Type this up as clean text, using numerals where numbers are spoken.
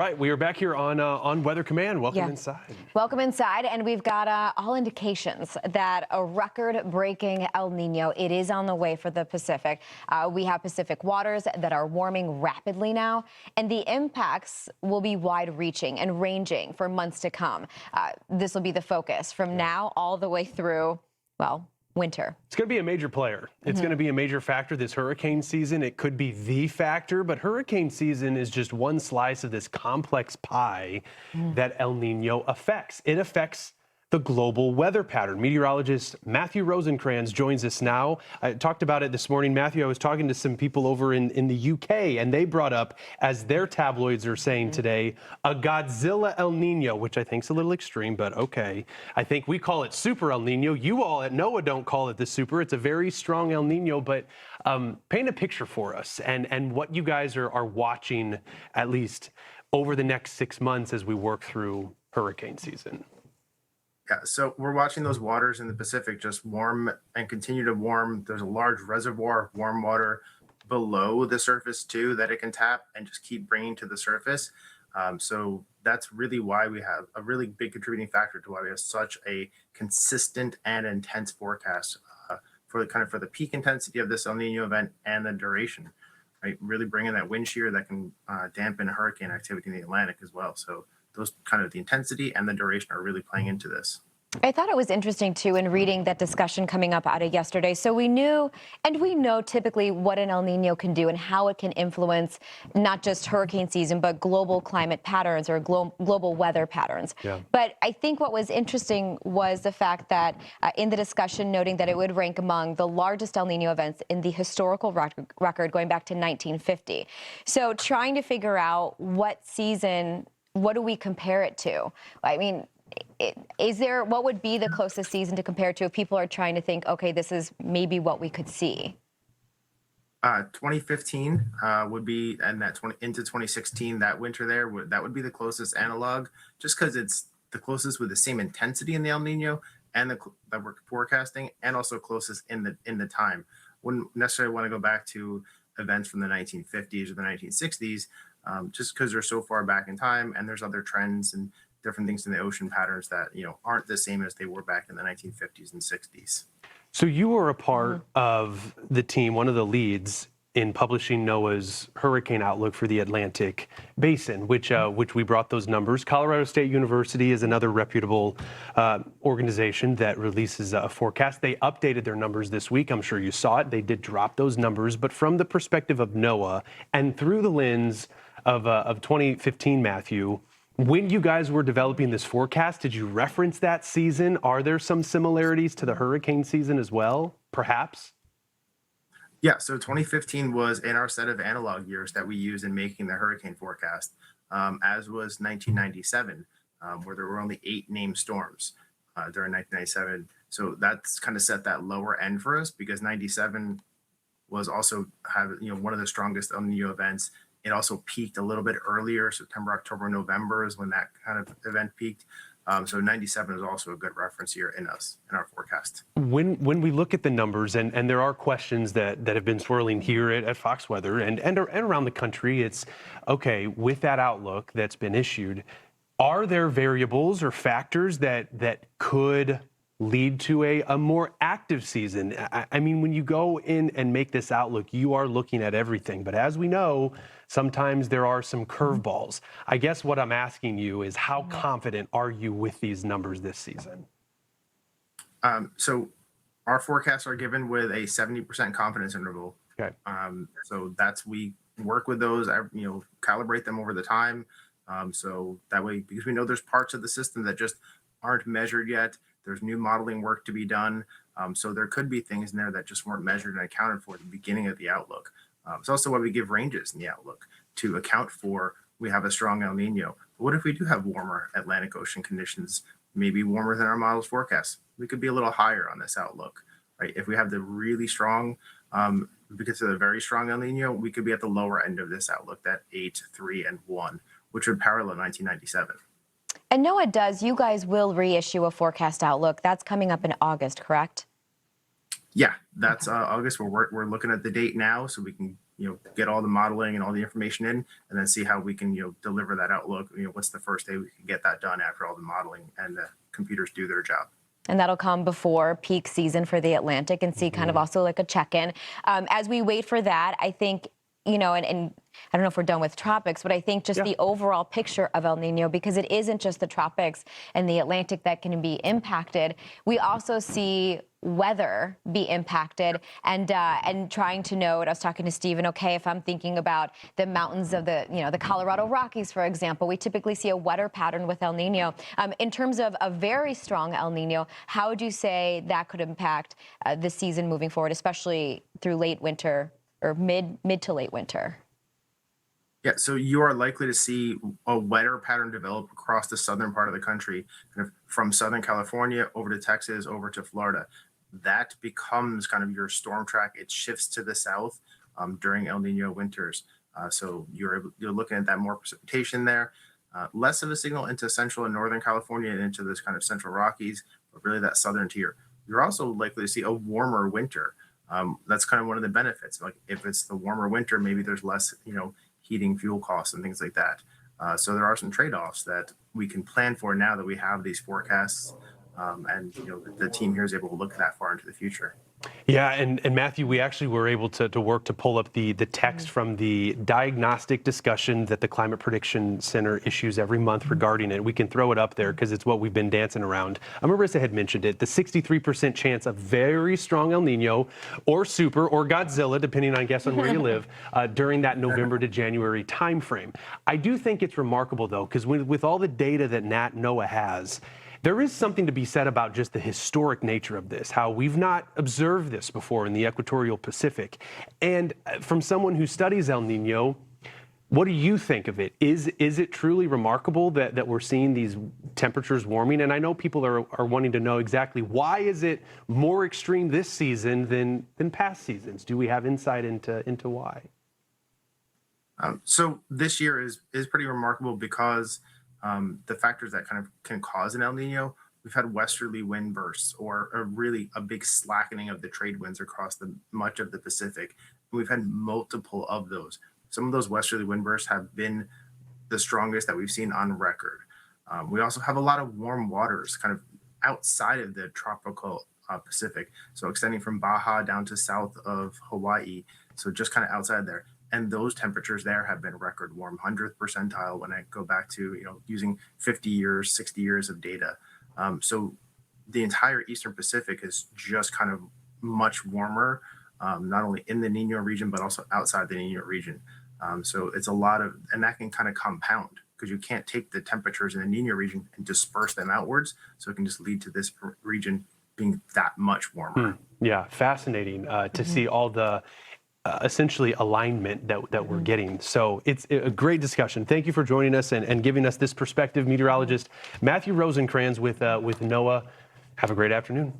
Right, we are back here on Weather Command. Welcome inside. Welcome inside, and we've got all indications that a record-breaking El Nino, it is on the way for the Pacific. We have Pacific waters that are warming rapidly now, and the impacts will be wide-reaching and ranging for months to come. This will be the focus from now all the way through, well, winter. It's going to be a major player. It's going to be a major factor this hurricane season. It could be the factor, but hurricane season is just one slice of this complex pie that El Nino affects. It affects the global weather pattern. Meteorologist Matthew Rosencrans joins us now. I talked about it this morning. Matthew, I was talking to some people over in the UK, and they brought up, as their tabloids are saying today, a Godzilla El Nino, which I think is a little extreme, but okay. I think we call it Super El Nino. You all at NOAA don't call it the Super. It's a very strong El Nino, but paint a picture for us and what you guys are watching, at least over the next 6 months as we work through hurricane season. Yeah, so we're watching those waters in the Pacific just warm and continue to warm. There's a large reservoir of warm water below the surface too that it can tap and just keep bringing to the surface. So that's really why we have a really big contributing factor to why we have such a consistent and intense forecast for the peak intensity of this El Nino event and the duration. Right, really bringing that wind shear that can dampen hurricane activity in the Atlantic as well. So those the intensity and the duration are really playing into this. I thought it was interesting, too, in reading that discussion coming up out of yesterday. So we knew, and we know typically what an El Nino can do and how it can influence not just hurricane season, but global climate patterns or global weather patterns. Yeah. But I think what was interesting was the fact that in the discussion, noting that it would rank among the largest El Nino events in the historical record going back to 1950. So trying to figure out what season, what do we compare it to? I mean, what would be the closest season to compare to if people are trying to think, okay, this is maybe what we could see? 2015 would be, and into 2016, that winter there, that would be the closest analog, just because it's the closest with the same intensity in the El Nino and that we're forecasting, and also closest in the time. Wouldn't necessarily want to go back to events from the 1950s or the 1960s, just because they're so far back in time, and there's other trends and different things in the ocean patterns that aren't the same as they were back in the 1950s and 60s. So you were a part of the team, one of the leads in publishing NOAA's hurricane outlook for the Atlantic Basin, which we brought those numbers. Colorado State University is another reputable organization that releases a forecast. They updated their numbers this week. I'm sure you saw it. They did drop those numbers, but from the perspective of NOAA and through the lens of 2015, Matthew, when you guys were developing this forecast, did you reference that season? Are there some similarities to the hurricane season as well, perhaps? Yeah, so 2015 was in our set of analog years that we use in making the hurricane forecast, as was 1997, where there were only 8 named storms during 1997. So that's kind of set that lower end for us, because 97 was also one of the strongest El Nino events. It also peaked a little bit earlier. September, October, November is when that kind of event peaked. So 97 is also a good reference year in our forecast. When we look at the numbers, and there are questions that have been swirling here at Fox Weather and around the country, it's okay, with that outlook that's been issued, are there variables or factors that could lead to a more active season? I mean, when you go in and make this outlook, you are looking at everything. But as we know, sometimes there are some curveballs. I guess what I'm asking you is, how confident are you with these numbers this season? So our forecasts are given with a 70% confidence interval. Okay. So we work with those, calibrate them over the time. So that way, because we know there's parts of the system that just aren't measured yet. There's new modeling work to be done. So there could be things in there that just weren't measured and accounted for at the beginning of the outlook. It's also why we give ranges in the outlook to account for we have a strong El Nino. But what if we do have warmer Atlantic Ocean conditions, maybe warmer than our model's forecast? We could be a little higher on this outlook, right? If we have the really strong, because of the very strong El Nino, we could be at the lower end of this outlook, that 8, 3, and 1, which would parallel 1997. And NOAA you guys will reissue a forecast outlook. That's coming up in August, correct? Yeah, that's August. We're looking at the date now, so we can get all the modeling and all the information in, and then see how we can, deliver that outlook. What's the first day we can get that done after all the modeling and the computers do their job. And that'll come before peak season for the Atlantic, and see kind of also like a check-in. As we wait for that, I think, and I don't know if we're done with tropics, but I think just the overall picture of El Nino, because it isn't just the tropics and the Atlantic that can be impacted. We also see weather be impacted, and trying to know. And I was talking to Stephen. Okay, if I'm thinking about the mountains of the Colorado Rockies, for example, we typically see a wetter pattern with El Nino. In terms of a very strong El Nino, how would you say that could impact the season moving forward, especially through late winter or mid to late winter? Yeah, so you are likely to see a wetter pattern develop across the southern part of the country, kind of from Southern California over to Texas, over to Florida. That becomes kind of your storm track. It shifts to the south during El Nino winters. So you're looking at that more precipitation there, less of a signal into central and northern California and into this kind of central Rockies, but really that southern tier. You're also likely to see a warmer winter. That's kind of one of the benefits. Like if it's the warmer winter, maybe there's less, heating fuel costs and things like that. So there are some trade-offs that we can plan for now that we have these forecasts, and the team here is able to look that far into the future. Yeah, and Matthew, we actually were able to work to pull up the text from the diagnostic discussion that the Climate Prediction Center issues every month regarding it. We can throw it up there because it's what we've been dancing around. Marissa had mentioned it, the 63% chance of very strong El Nino or super or Godzilla, depending on guess on where you live, during that November to January timeframe. I do think it's remarkable, though, because with all the data that NOAA has, there is something to be said about just the historic nature of this, how we've not observed this before in the equatorial Pacific. And from someone who studies El Nino, what do you think of it? Is it truly remarkable that we're seeing these temperatures warming? And I know people are wanting to know exactly why is it more extreme this season than past seasons? Do we have insight into why? So this year is pretty remarkable because the factors that kind of can cause an El Nino, we've had westerly wind bursts or a big slackening of the trade winds across much of the Pacific. We've had multiple of those. Some of those westerly wind bursts have been the strongest that we've seen on record. We also have a lot of warm waters kind of outside of the tropical Pacific. So extending from Baja down to south of Hawaii. So just kind of outside there. And those temperatures there have been record warm, 100th percentile when I go back to, using 50 years, 60 years of data. So the entire Eastern Pacific is just kind of much warmer, not only in the Nino region, but also outside the Nino region. So it's and that can kind of compound because you can't take the temperatures in the Nino region and disperse them outwards. So it can just lead to this region being that much warmer. Yeah, fascinating to see all the essentially alignment that we're getting. So it's a great discussion. Thank you for joining us and giving us this perspective. Meteorologist Matthew Rosencrans with NOAA. Have a great afternoon.